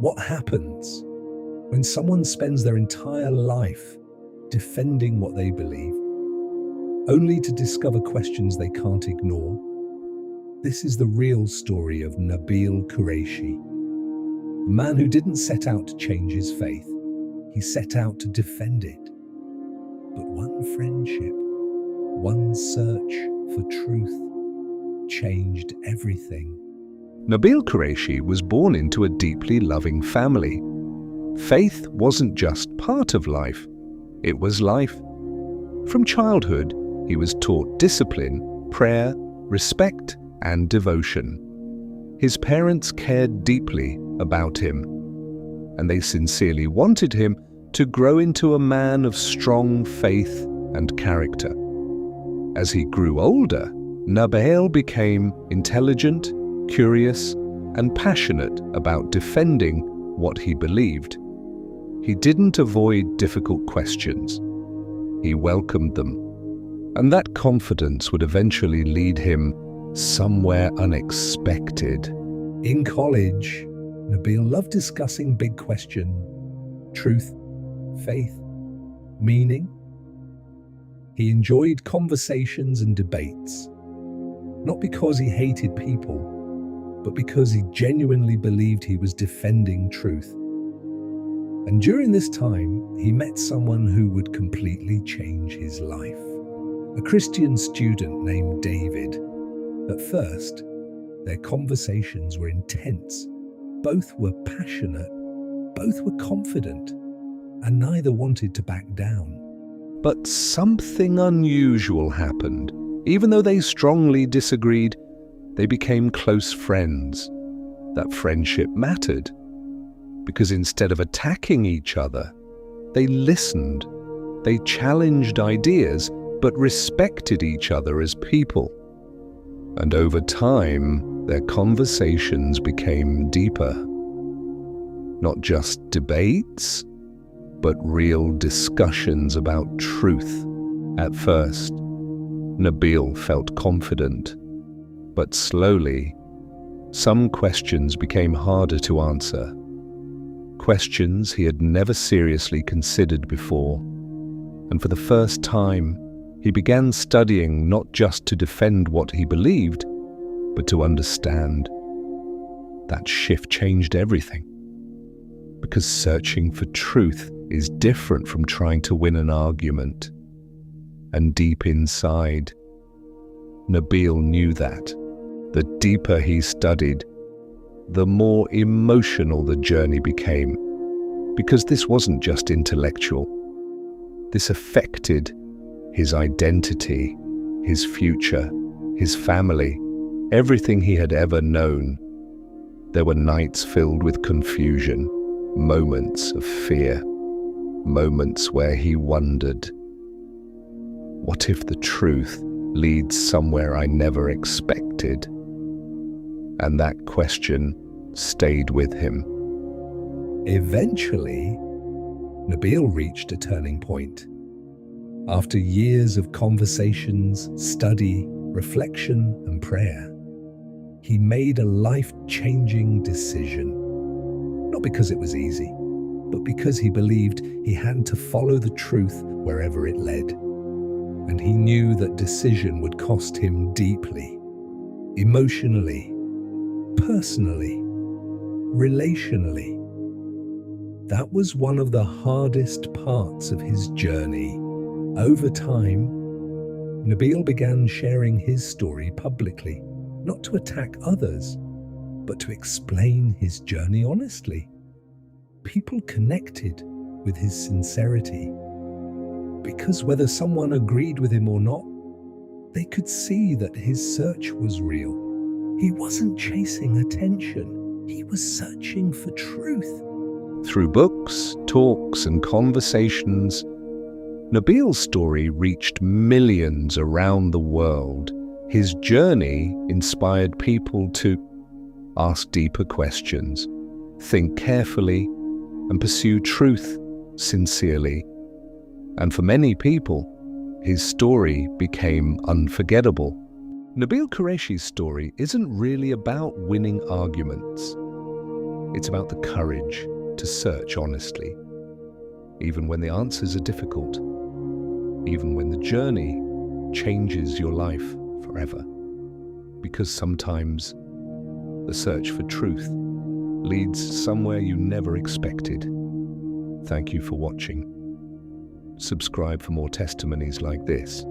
What happens when someone spends their entire life defending what they believe, only to discover questions they can't ignore? This is the real story of Nabeel Qureshi, a man who didn't set out to change his faith. He set out to defend it. But one friendship, one search for truth changed everything. Nabeel Qureshi was born into a deeply loving family. Faith wasn't just part of life, it was life. From childhood, he was taught discipline, prayer, respect, and devotion. His parents cared deeply about him, and they sincerely wanted him to grow into a man of strong faith and character. As he grew older, Nabeel became intelligent, curious, and passionate about defending what he believed. He didn't avoid difficult questions. He welcomed them, and that confidence would eventually lead him somewhere unexpected. In college, Nabeel loved discussing big questions: truth, faith, meaning. He enjoyed conversations and debates, not because he hated people, but because he genuinely believed he was defending truth. And during this time, he met someone who would completely change his life. A Christian student named David. At first, their conversations were intense. Both were passionate, both were confident, and neither wanted to back down. But something unusual happened. Even though they strongly disagreed, they became close friends. That friendship mattered, because instead of attacking each other, they listened. They challenged ideas, but respected each other as people. And over time, their conversations became deeper. Not just debates, but real discussions about truth. At first, Nabeel felt confident, but slowly, some questions became harder to answer. Questions he had never seriously considered before. And for the first time, he began studying not just to defend what he believed, but to understand. That shift changed everything. Because searching for truth is different from trying to win an argument. And deep inside, Nabeel knew that. The deeper he studied, the more emotional the journey became. Because this wasn't just intellectual. This affected his identity, his future, his family, everything he had ever known. There were nights filled with confusion, moments of fear, moments where he wondered, what if the truth leads somewhere I never expected? And that question stayed with him. Eventually, Nabeel reached a turning point. After years of conversations, study, reflection, and prayer, he made a life-changing decision. Not because it was easy, but because he believed he had to follow the truth wherever it led. And he knew that decision would cost him deeply, emotionally, personally, relationally. That was one of the hardest parts of his journey. Over time, Nabeel began sharing his story publicly, not to attack others, but to explain his journey honestly. People connected with his sincerity, because whether someone agreed with him or not, they could see that his search was real. He wasn't chasing attention, he was searching for truth. Through books, talks, and conversations, Nabeel's story reached millions around the world. His journey inspired people to ask deeper questions, think carefully, and pursue truth sincerely. And for many people, his story became unforgettable. Nabeel Qureshi's story isn't really about winning arguments. It's about the courage to search honestly, even when the answers are difficult, even when the journey changes your life forever. Because sometimes the search for truth leads somewhere you never expected. Thank you for watching. Subscribe for more testimonies like this.